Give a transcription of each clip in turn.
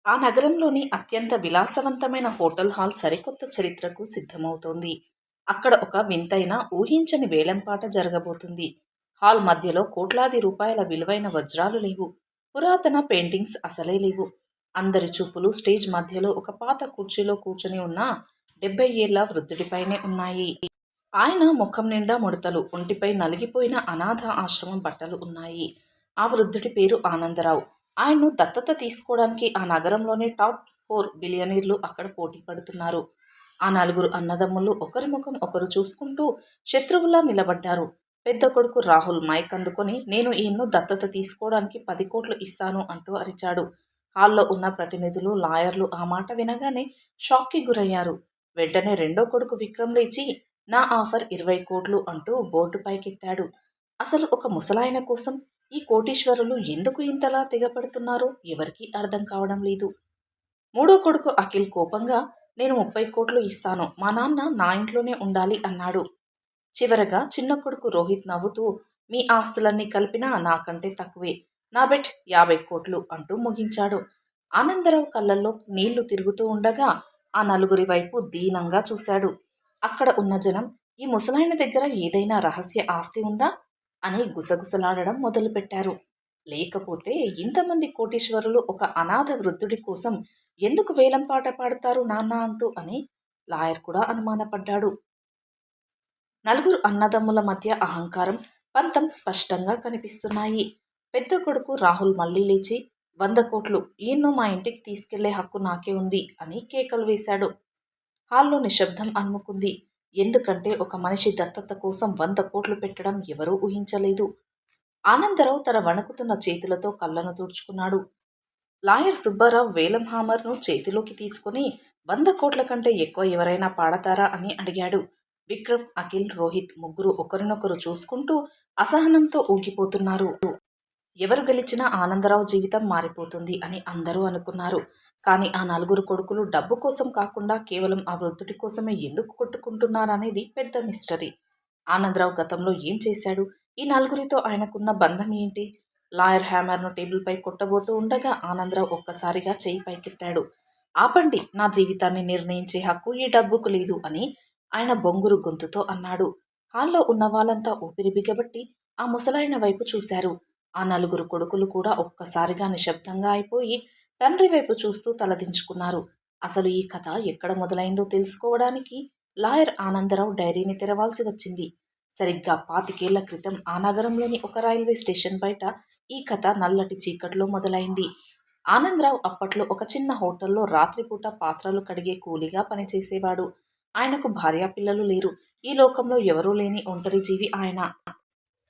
ఆ నగరంలోని అత్యంత విలాసవంతమైన హోటల్ హాల్ సరికొత్త చరిత్రకు సిద్ధమవుతోంది. అక్కడ ఒక వింతైన, ఊహించని వేలంపాట జరగబోతుంది. హాల్ మధ్యలో కోట్లాది రూపాయల విలువైన వజ్రాలు లేవు. పురాతన పెయింటింగ్స్ అసలే లేవు. అందరి చూపులు స్టేజ్ మధ్యలో ఒక పాత కుర్చీలో కూర్చుని ఉన్న 70 ఏళ్ల వృద్ధుడిపైనే ఉన్నాయి. ఆయన ముఖం నిండా ముడతలు, ఒంటిపై నలిగిపోయిన అనాథ ఆశ్రమం బట్టలు ఉన్నాయి. ఆ వృద్ధుడి పేరు ఆనందరావు. ఆయన్ను దత్తత తీసుకోవడానికి ఆ నగరంలోని టాప్ 4 బిలియనీర్లు అక్కడ పోటీ పడుతున్నారు. ఆ నలుగురు అన్నదమ్ములు ఒకరి ముఖం ఒకరు చూసుకుంటూ శత్రువులా నిలబడ్డారు. పెద్ద కొడుకు రాహుల్ మైక్ అందుకొని, నేను ఈయన్ను దత్తత తీసుకోవడానికి 10 కోట్లు ఇస్తాను అంటూ అరిచాడు. హాల్లో ఉన్న ప్రతినిధులు, లాయర్లు ఆ మాట వినగానే షాక్కి గురయ్యారు. వెంటనే రెండో కొడుకు విక్రమ్ లేచి, నా ఆఫర్ 20 కోట్లు అంటూ బోర్డు పైకెత్తాడు. అసలు ఒక ముసలాయన కోసం ఈ కోటీశ్వరులు ఎందుకు ఇంతలా తెగపడుతున్నారో ఎవరికీ అర్థం కావడం లేదు. మూడో కొడుకు అఖిల్ కోపంగా, నేను 30 కోట్లు ఇస్తాను, మా నాన్న నా ఇంట్లోనే ఉండాలి అన్నాడు. చివరగా చిన్న కొడుకు రోహిత్ నవ్వుతూ, మీ ఆస్తులన్నీ కలిపినా నాకంటే తక్కువే, నా బెట్ 50 కోట్లు అంటూ ముగించాడు. ఆనందరావు కళ్ళల్లో నీళ్లు తిరుగుతూ ఉండగా ఆ నలుగురి వైపు దీనంగా చూశాడు. అక్కడ ఉన్న జనం, ఈ ముసలాయన దగ్గర ఏదైనా రహస్య ఆస్తి ఉందా అని గుసగుసలాడడం మొదలుపెట్టారు. లేకపోతే ఇంతమంది కోటీశ్వరులు ఒక అనాథ వృద్ధుడి కోసం ఎందుకు వేలంపాట పాడతారు నాన్న అంటూ అని లాయర్ కూడా అనుమానపడ్డాడు. నలుగురు అన్నదమ్ముల మధ్య అహంకారం, పంతం స్పష్టంగా కనిపిస్తున్నాయి. పెద్ద కొడుకు రాహుల్ మళ్లీ లేచి, 100 కోట్లు, ఈయన్ను మా ఇంటికి తీసుకెళ్లే హక్కు నాకే ఉంది అని కేకలు వేశాడు. హాల్లో నిశ్శబ్దం అలుముకుంది. ఎందుకంటే ఒక మనిషి దత్తత కోసం 100 కోట్లు పెట్టడం ఎవరూ ఊహించలేదు. ఆనందరావు తన వణుకుతున్న చేతులతో కళ్ళను తుడుచుకున్నాడు. లాయర్ సుబ్బారావు వేలం హామర్ను చేతిలోకి తీసుకుని, 100 కోట్ల కంటే ఎక్కువ ఎవరైనా పాడతారా అని అడిగాడు. విక్రమ్, అఖిల్, రోహిత్ ముగ్గురు ఒకరినొకరు చూసుకుంటూ అసహనంతో ఊగిపోతున్నారు. ఎవరు గెలిచినా ఆనందరావు జీవితం మారిపోతుంది అని అందరూ అనుకున్నారు. కానీ ఆ నలుగురు కొడుకులు డబ్బు కోసం కాకుండా కేవలం ఆ వృద్ధుడి కోసమే ఎందుకు కొట్టుకుంటున్నారనేది పెద్ద మిస్టరీ. ఆనందరావు గతంలో ఏం చేశాడు? ఈ నలుగురితో ఆయనకున్న బంధం ఏంటి? లాయర్ హ్యామర్ను టేబుల్పై కొట్టబోతూ ఉండగా ఆనందరావు ఒక్కసారిగా చెయ్యి పైకెత్తాడు. ఆపండి, నా జీవితాన్ని నిర్ణయించే హక్కు ఈ డబ్బుకు లేదు అని ఆయన బొంగురు గొంతుతో అన్నాడు. హాల్లో ఉన్న వాళ్ళంతా ఊపిరి బిగబట్టి ఆ ముసలాయన వైపు చూశారు. ఆ నలుగురు కొడుకులు కూడా ఒక్కసారిగా నిశ్శబ్దంగా అయిపోయి తండ్రి వైపు చూస్తూ తలదించుకున్నారు. అసలు ఈ కథ ఎక్కడ మొదలైందో తెలుసుకోవడానికి లాయర్ ఆనందరావు డైరీని తెరవాల్సి వచ్చింది. సరిగ్గా 25 ఏళ్ల క్రితం ఆ నగరంలోని ఒక రైల్వే స్టేషన్ బయట ఈ కథ నల్లటి చీకట్లో మొదలైంది. ఆనందరావు అప్పట్లో ఒక చిన్న హోటల్లో రాత్రిపూట పాత్రలు కడిగే కూలీగా పనిచేసేవాడు. ఆయనకు భార్యాపిల్లలు లేరు. ఈ లోకంలో ఎవరూ లేని ఒంటరి జీవి ఆయన.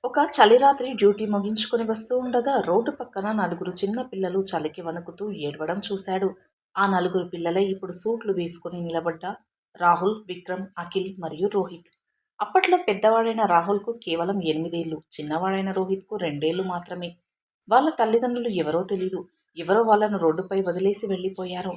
ఒక చలిరాత్రి డ్యూటీ ముగించుకుని వస్తూ ఉండగా రోడ్డు పక్కన నలుగురు చిన్న పిల్లలు చలికి వణుకుతూ ఏడవడం చూశాడు. ఆ నలుగురు పిల్లలే ఇప్పుడు సూట్లు వేసుకుని నిలబడ్డ రాహుల్, విక్రమ్, అఖిల్ మరియు రోహిత్. అప్పట్లో పెద్దవాడైన రాహుల్కు కేవలం 8 ఏళ్లు, చిన్నవాడైన రోహిత్కు 2 ఏళ్లు మాత్రమే. వాళ్ళ తల్లిదండ్రులు ఎవరో తెలీదు. ఎవరో వాళ్ళను రోడ్డుపై వదిలేసి వెళ్ళిపోయారు.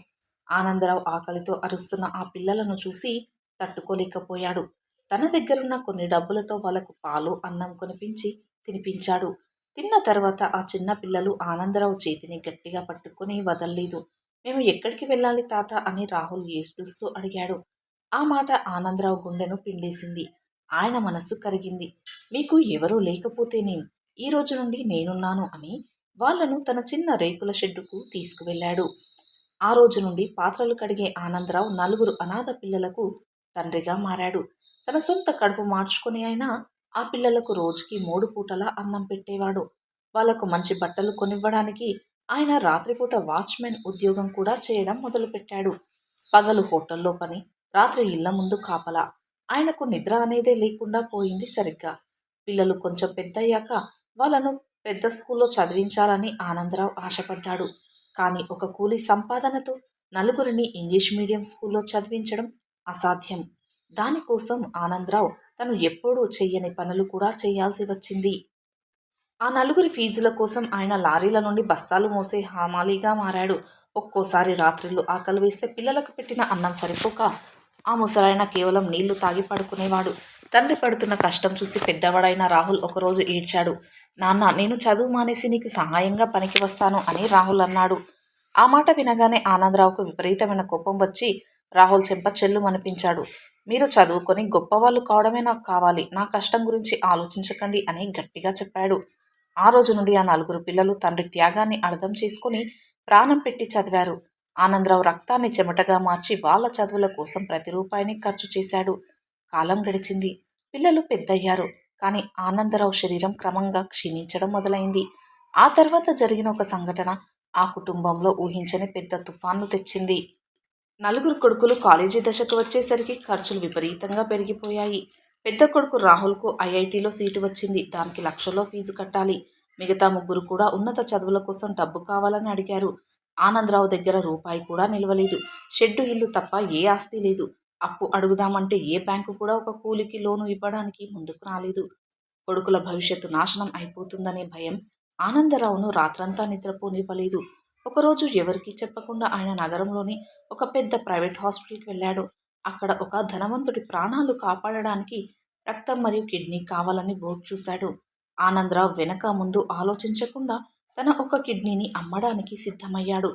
ఆనందరావు ఆకలితో అరుస్తున్న ఆ పిల్లలను చూసి తట్టుకోలేకపోయాడు. తన దగ్గరున్న కొన్ని డబ్బులతో వాళ్ళకు పాలు, అన్నం కొనిపించి తినిపించాడు. తిన్న తర్వాత ఆ చిన్న పిల్లలు ఆనందరావు చేతిని గట్టిగా పట్టుకొని వదల్లేదు. మేము ఎక్కడికి వెళ్ళాలి తాత అని రాహుల్ ఏడుస్తూ అడిగాడు. ఆ మాట ఆనందరావు గుండెను పిండేసింది. ఆయన మనస్సు కరిగింది. మీకు ఎవరూ లేకపోతేనేం, ఈ రోజు నుండి నేనున్నాను అని వాళ్లను తన చిన్న రేకుల షెడ్డుకు తీసుకువెళ్ళాడు. ఆ రోజు నుండి పాత్రలు కడిగే ఆనందరావు నలుగురు అనాథ పిల్లలకు తండ్రిగా మారాడు. తన సొంత కడుపు మార్చుకొని అయినా ఆ పిల్లలకు రోజుకి 3 పూటలా అన్నం పెట్టేవాడు. వాళ్లకు మంచి బట్టలు కొనివ్వడానికి ఆయన రాత్రిపూట వాచ్మెన్ ఉద్యోగం కూడా చేయడం మొదలుపెట్టాడు. పగలు హోటల్లో పని, రాత్రి ఇళ్ల ముందు కాపలా. ఆయనకు నిద్ర అనేదే లేకుండా పోయింది. సరిగ్గా పిల్లలు కొంచెం పెద్దయ్యాక వాళ్ళను పెద్ద స్కూల్లో చదివించాలని ఆనందరావు ఆశపడ్డాడు. కానీ ఒక కూలీ సంపాదనతో నలుగురిని ఇంగ్లీష్ మీడియం స్కూల్లో చదివించడం అసాధ్యం. దానికోసం ఆనందరావు తను ఎప్పుడూ చెయ్యని పనులు కూడా చేయాల్సి వచ్చింది. ఆ నలుగురి ఫీజుల కోసం ఆయన లారీల నుండి బస్తాలు మోసే హమాలీగా మారాడు. ఒక్కోసారి రాత్రిళ్ళు ఆకలి వేస్తే పిల్లలకు పెట్టిన అన్నం సరిపోక ఆ ముసలాయన కేవలం నీళ్లు తాగి పడుకునేవాడు. తండ్రి పడుతున్న కష్టం చూసి పెద్దవాడైన రాహుల్ ఒకరోజు ఏడ్చాడు. నాన్న, నేను చదువు మానేసి నీకు సహాయంగా పనికి వస్తాను అని రాహుల్ అన్నాడు. ఆ మాట వినగానే ఆనందరావుకు విపరీతమైన కోపం వచ్చి రాహుల్ చెంప చెల్లుమనిపించాడు. మీరు చదువుకొని గొప్పవాళ్ళు కావడమే నాకు కావాలి, నా కష్టం గురించి ఆలోచించకండి అని గట్టిగా చెప్పాడు. ఆ రోజు నుండి ఆ నలుగురు పిల్లలు తండ్రి త్యాగాన్ని అర్థం చేసుకుని ప్రాణం పెట్టి చదివారు. ఆనందరావు రక్తాన్ని చెమటగా మార్చి వాళ్ళ చదువుల కోసం ప్రతి రూపాయిని ఖర్చు చేశాడు. కాలం గడిచింది. పిల్లలు పెద్దయ్యారు. కానీ ఆనందరావు శరీరం క్రమంగా క్షీణించడం మొదలైంది. ఆ తర్వాత జరిగిన ఒక సంఘటన ఆ కుటుంబంలో ఊహించని పెద్ద తుఫాన్ను తెచ్చింది. నలుగురు కొడుకులు కాలేజీ దశకు వచ్చేసరికి ఖర్చులు విపరీతంగా పెరిగిపోయాయి. పెద్ద కొడుకు రాహుల్కు ఐఐటీలో సీటు వచ్చింది. దానికి లక్షల్లో ఫీజు కట్టాలి. మిగతా ముగ్గురు కూడా ఉన్నత చదువుల కోసం డబ్బు కావాలని అడిగారు. ఆనందరావు దగ్గర రూపాయి కూడా నిలవలేదు. షెడ్డు ఇల్లు తప్ప ఏ ఆస్తి లేదు. అప్పు అడుగుదామంటే ఏ బ్యాంకు కూడా ఒక కూలికి లోను ఇవ్వడానికి ముందుకు రాలేదు. కొడుకుల భవిష్యత్తు నాశనం అయిపోతుందనే భయం ఆనందరావును రాత్రంతా నిద్రపోనివ్వలేదు. ఒకరోజు ఎవరికీ చెప్పకుండా ఆయన నగరంలోని ఒక పెద్ద ప్రైవేట్ హాస్పిటల్కి వెళ్ళాడు. అక్కడ ఒక ధనవంతుడి ప్రాణాలు కాపాడడానికి రక్తం మరియు కిడ్నీ కావాలని బోర్డు చూశాడు. ఆనందరావు వెనక ముందు ఆలోచించకుండా తన ఒక కిడ్నీని అమ్మడానికి సిద్ధమయ్యాడు.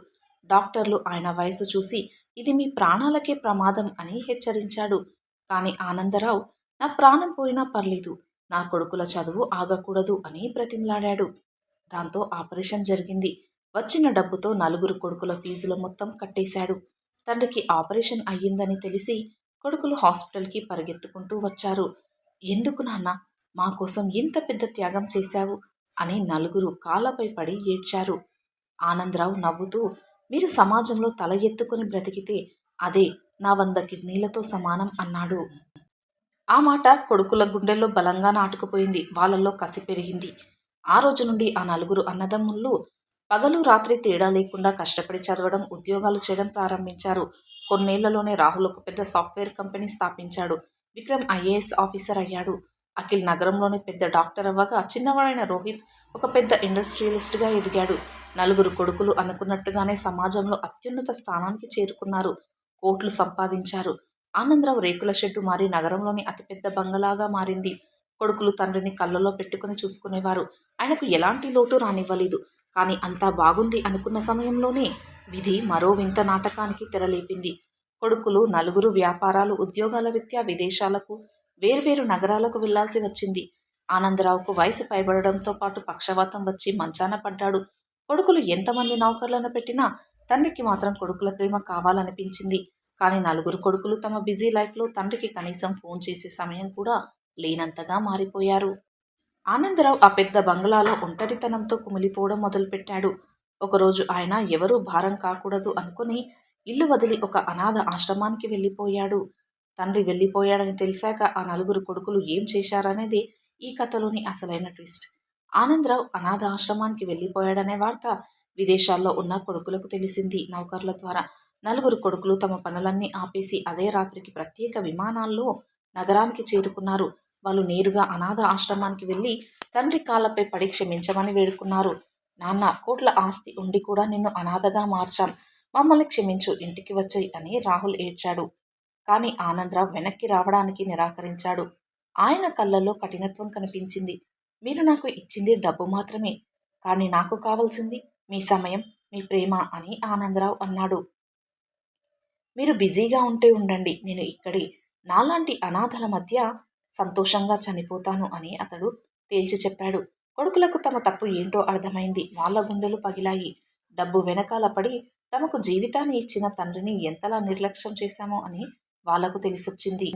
డాక్టర్లు ఆయన వయసు చూసి ఇది మీ ప్రాణాలకే ప్రమాదం అని హెచ్చరించాడు. కానీ ఆనందరావు నా ప్రాణం పోయినా పర్లేదు, నా కొడుకుల చదువు ఆగకూడదు అని బ్రతిమలాడాడు. దాంతో ఆపరేషన్ జరిగింది. వచ్చిన డబ్బుతో నలుగురు కొడుకుల ఫీజులు మొత్తం కట్టేశాడు. తండ్రికి ఆపరేషన్ అయ్యిందని తెలిసి కొడుకులు హాస్పిటల్కి పరిగెత్తుకుంటూ వచ్చారు. ఎందుకు నాన్న మా కోసం ఇంత పెద్ద త్యాగం చేశావు అని నలుగురు కాళ్ళపై పడి ఏడ్చారు. ఆనందరావు నవ్వుతూ మీరు సమాజంలో తల ఎత్తుకుని బ్రతికితే అదే నా 100 కిడ్నీలతో సమానం అన్నాడు. ఆ మాట కొడుకుల గుండెల్లో బలంగా నాటుకుపోయింది. వాళ్ళల్లో కసి పెరిగింది. ఆ రోజు నుండి ఆ నలుగురు అన్నదమ్ముళ్ళు పగలు రాత్రి తేడా లేకుండా కష్టపడి చదవడం, ఉద్యోగాలు చేయడం ప్రారంభించారు. కొన్నేళ్లలోనే రాహుల్ ఒక పెద్ద సాఫ్ట్వేర్ కంపెనీ స్థాపించాడు. విక్రమ్ ఐఏఎస్ ఆఫీసర్ అయ్యాడు. అఖిల్ నగరంలోని పెద్ద డాక్టర్ అవ్వగా చిన్నవాడైన రోహిత్ ఒక పెద్ద ఇండస్ట్రియలిస్ట్గా ఎదిగాడు. నలుగురు కొడుకులు అనుకున్నట్టుగానే సమాజంలో అత్యున్నత స్థానానికి చేరుకున్నారు. కోట్లు సంపాదించారు. ఆనందరావు రేకుల షెడ్డు మారి నగరంలోని అతిపెద్ద బంగళాగా మారింది. కొడుకులు తండ్రిని కళ్ళలో పెట్టుకుని చూసుకునేవారు. ఆయనకు ఎలాంటి లోటు రానివ్వలేదు. కానీ అంతా బాగుంది అనుకున్న సమయంలోనే విధి మరో వింత నాటకానికి తెరలేపింది. కొడుకులు నలుగురు వ్యాపారాలు, ఉద్యోగాల రీత్యా విదేశాలకు, వేర్వేరు నగరాలకు వెళ్లాల్సి వచ్చింది. ఆనందరావుకు వయసు పైబడడంతో పాటు పక్షవాతం వచ్చి మంచాన పడ్డాడు. కొడుకులు ఎంతమంది నౌకర్లను పెట్టినా తండ్రికి మాత్రం కొడుకుల ప్రేమ కావాలనిపించింది. కానీ నలుగురు కొడుకులు తమ బిజీ లైఫ్లో తండ్రికి కనీసం ఫోన్ చేసే సమయం కూడా లేనంతగా మారిపోయారు. ఆనందరావు ఆ పెద్ద బంగ్లాలో ఒంటరితనంతో కుమిలిపోవడం మొదలుపెట్టాడు. ఒకరోజు ఆయన ఎవరూ భారం కాకూడదు అనుకుని ఇల్లు వదిలి ఒక అనాథ ఆశ్రమానికి వెళ్ళిపోయాడు. తండ్రి వెళ్ళిపోయాడని తెలిసాక ఆ నలుగురు కొడుకులు ఏం చేశారనేది ఈ కథలోని అసలైన ట్విస్ట్. ఆనందరావు అనాథ ఆశ్రమానికి వెళ్ళిపోయాడనే వార్త విదేశాల్లో ఉన్న కొడుకులకు తెలిసింది నౌకర్ల ద్వారా. నలుగురు కొడుకులు తమ పనులన్నీ ఆపేసి అదే రాత్రికి ప్రత్యేక విమానాల్లో నగరానికి చేరుకున్నారు. వాళ్ళు నేరుగా అనాథ ఆశ్రమానికి వెళ్ళి తండ్రి కాళ్ళపై పడి క్షమించమని వేడుకున్నారు. నాన్న, కోట్ల ఆస్తి ఉండి కూడా నిన్ను అనాథగా మార్చాం, మమ్మల్ని క్షమించు, ఇంటికి వచ్చేయ్ అని రాహుల్ ఏడ్చాడు. కానీ ఆనందరావు వెనక్కి రావడానికి నిరాకరించాడు. ఆయన కళ్ళల్లో కఠినత్వం కనిపించింది. మీరు నాకు ఇచ్చింది డబ్బు మాత్రమే, కానీ నాకు కావలసింది మీ సమయం, మీ ప్రేమ అని ఆనందరావు అన్నాడు. మీరు బిజీగా ఉంటే ఉండండి, నేను ఇక్కడే నాలాంటి అనాథల మధ్య సంతోషంగా చనిపోతాను అని అతడు తేల్చి చెప్పాడు. కొడుకులకు తమ తప్పు ఏంటో అర్థమైంది. వాళ్ళ గుండెలు పగిలాయి. డబ్బు వెనకాల పడి తమకు జీవితాన్ని ఇచ్చిన తండ్రిని ఎంతలా నిర్లక్ష్యం చేశామో అని వాళ్లకు తెలిసొచ్చింది.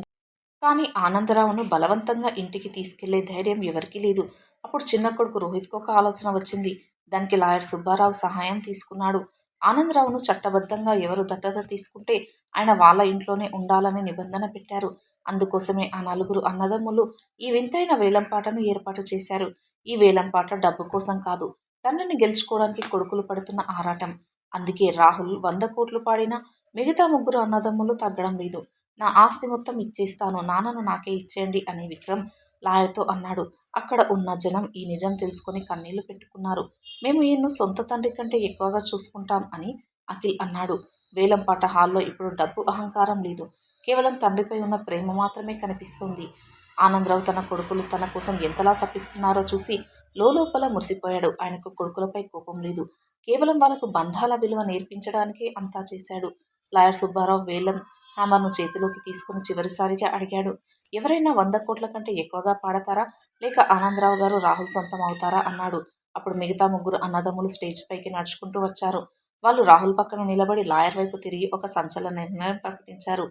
కానీ ఆనందరావును బలవంతంగా ఇంటికి తీసుకెళ్లే ధైర్యం ఎవరికీ లేదు. అప్పుడు చిన్న కొడుకు రోహిత్కు ఒక ఆలోచన వచ్చింది. దానికి లాయర్ సుబ్బారావు సహాయం తీసుకున్నాడు. ఆనందరావును చట్టబద్ధంగా ఎవరు దత్తత తీసుకుంటే ఆయన వాళ్ళ ఇంట్లోనే ఉండాలని నిబంధన పెట్టారు. అందుకోసమే ఆ నలుగురు అన్నదమ్ములు ఈ వింతైన వేలంపాటను ఏర్పాటు చేశారు. ఈ వేలంపాట డబ్బు కోసం కాదు, తండ్రిని గెలుచుకోవడానికి కొడుకులు పడుతున్న ఆరాటం. అందుకే రాహుల్ 100 కోట్లు పాడినా మిగతా ముగ్గురు అన్నదమ్ములు తగ్గడం లేదు. నా ఆస్తి మొత్తం ఇచ్చేస్తాను, నాన్నను నాకే ఇచ్చేయండి అని విక్రమ్ లాయర్తో అన్నాడు. అక్కడ ఉన్న జనం ఈ నిజం తెలుసుకొని కన్నీళ్లు పెట్టుకున్నారు. మేము ఈయన్ను సొంత తండ్రి కంటే ఎక్కువగా చూసుకుంటాం అని అఖిల్ అన్నాడు. వేలంపాట హాల్లో ఇప్పుడు డబ్బు, అహంకారం లేదు. కేవలం తండ్రిపై ఉన్న ప్రేమ మాత్రమే కనిపిస్తుంది. ఆనందరావు తన కొడుకులు తన కోసం ఎంతలా తప్పిస్తున్నారో చూసి లోలోపల మురిసిపోయాడు. ఆయనకు కొడుకులపై కోపం లేదు. కేవలం వాళ్ళకు బంధాల విలువ నేర్పించడానికే అంతా చేశాడు. లాయర్ సుబ్బారావు వేలం హ్యామర్‌ను చేతిలోకి తీసుకుని చివరిసారిగా అడిగాడు. ఎవరైనా 100 కోట్ల కంటే ఎక్కువగా పాడతారా? లేక ఆనందరావు గారు, రాహుల్ సొంతం అవుతారా? అన్నాడు. అప్పుడు మిగతా ముగ్గురు అన్నదమ్ములు స్టేజ్ పైకి నడుచుకుంటూ వచ్చారు. వాళ్ళు రాహుల్ పక్కన నిలబడి లాయర్ వైపు తిరిగి ఒక సంచలన నిర్ణయం ప్రకటించారు.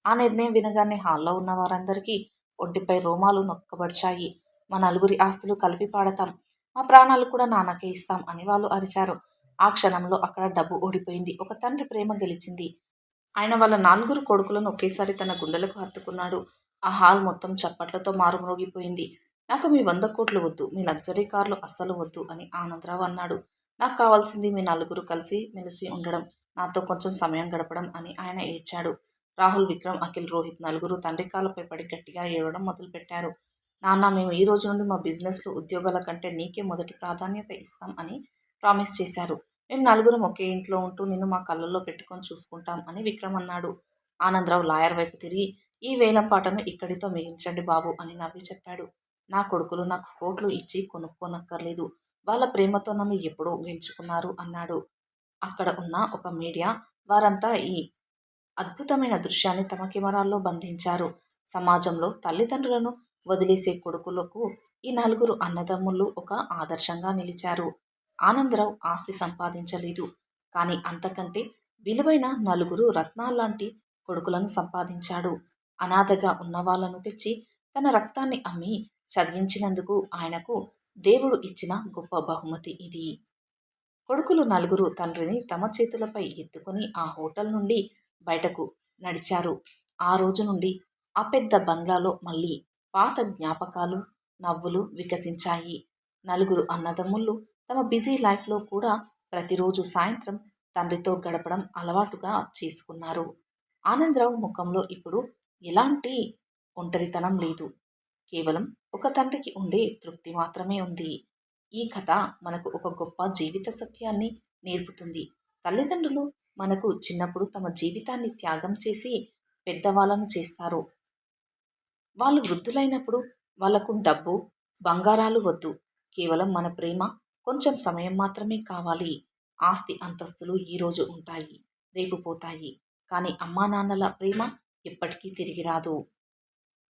ఆ నిర్ణయం వినగానే హాల్లో ఉన్న వారందరికీ ఒంటిపై రోమాలు నొక్కబడిచాయి. మా నలుగురి ఆస్తులు కలిపి పాడతాం. మా ప్రాణాలు కూడా నాన్నకే ఇస్తాం అని వాళ్ళు అరిచారు. ఆ క్షణంలో అక్కడ డబ్బు ఓడిపోయింది. ఒక తండ్రి ప్రేమ గెలిచింది. ఆయన వాళ్ళ నలుగురు కొడుకులను ఒకేసారి తన గుండెలకు హత్తుకున్నాడు. ఆ హాల్ మొత్తం చప్పట్లతో మారుమ్రోగిపోయింది. నాకు మీ 100 కోట్లు వద్దు. మీ లగ్జరీ కార్లు అస్సలు వద్దు అని ఆనందరావు అన్నాడు. నాకు కావాల్సింది మీ నలుగురు కలిసి మెలిసి ఉండడం, నాతో కొంచెం సమయం గడపడం అని ఆయన ఏడ్చాడు. రాహుల్, విక్రమ్, అఖిల్, రోహిత్ నలుగురు తండ్రి కాళ్ళపై పడి గట్టిగా ఏడవడం మొదలుపెట్టారు. నాన్న, మేము ఈ రోజు నుండి మా బిజినెస్‌లో ఉద్యోగాల కంటే నీకే మొదటి ప్రాధాన్యత ఇస్తాం అని ప్రామిస్ చేశారు. మేము నలుగురం ఒకే ఇంట్లో ఉంటూ నిన్ను మా కళ్ళల్లో పెట్టుకొని చూసుకుంటాం అని విక్రమ్ అన్నాడు. ఆనందరావు లాయర్ వైపు తిరిగి, ఈ వేలం పాటను ఇక్కడితో ముగించండి బాబు అని నవ్వి చెప్పాడు. నా కొడుకులు నాకు కోట్లు ఇచ్చి కొనుక్కోనక్కర్లేదు. వాళ్ళ ప్రేమతో నన్ను ఎప్పుడో గెలుచుకున్నారు అన్నాడు. అక్కడ ఉన్న ఒక మీడియా వారంతా ఈ అద్భుతమైన దృశ్యాన్ని తమ కెమెరాల్లో బంధించారు. సమాజంలో తల్లిదండ్రులను వదిలేసే కొడుకులకు ఈ నలుగురు అన్నదమ్ములు ఒక ఆదర్శంగా నిలిచారు. ఆనందరావు ఆస్తి సంపాదించలేదు. కానీ అంతకంటే విలువైన నలుగురు రత్నాల్లాంటి కొడుకులను సంపాదించాడు. అనాథగా ఉన్న వాళ్ళను తెచ్చి తన రక్తాన్ని అమ్మి చదివించినందుకు ఆయనకు దేవుడు ఇచ్చిన గొప్ప బహుమతి ఇది. కొడుకులు నలుగురు తండ్రిని తమ చేతులపై ఎత్తుకుని ఆ హోటల్ నుండి బయటకు నడిచారు. ఆ రోజు నుండి ఆ పెద్ద బంగ్లాలో మళ్ళీ పాత జ్ఞాపకాలు, నవ్వులు వికసించాయి. నలుగురు అన్నదమ్ముళ్ళు తమ బిజీ లైఫ్‌లో కూడా ప్రతిరోజు సాయంత్రం తండ్రితో గడపడం అలవాటుగా చేసుకున్నారు. ఆనందరావు ముఖంలో ఇప్పుడు ఎలాంటి ఒంటరితనం లేదు. కేవలం ఒక తండ్రికి ఉండే తృప్తి మాత్రమే ఉంది. ఈ కథ మనకు ఒక గొప్ప జీవిత సత్యాన్ని నేర్పుతుంది. తల్లిదండ్రులు మనకు చిన్నప్పుడు తమ జీవితాన్ని త్యాగం చేసి పెద్దవాళ్ళను చేస్తారు. వాళ్ళు వృద్ధులైనప్పుడు వాళ్ళకు డబ్బు, బంగారాలు వద్దు. కేవలం మన ప్రేమ, కొంచెం సమయం మాత్రమే కావాలి. ఆస్తి, అంతస్తులు ఈరోజు ఉంటాయి, రేపు పోతాయి. కానీ అమ్మానాన్నల ప్రేమ ఎప్పటికీ తిరిగి రాదు.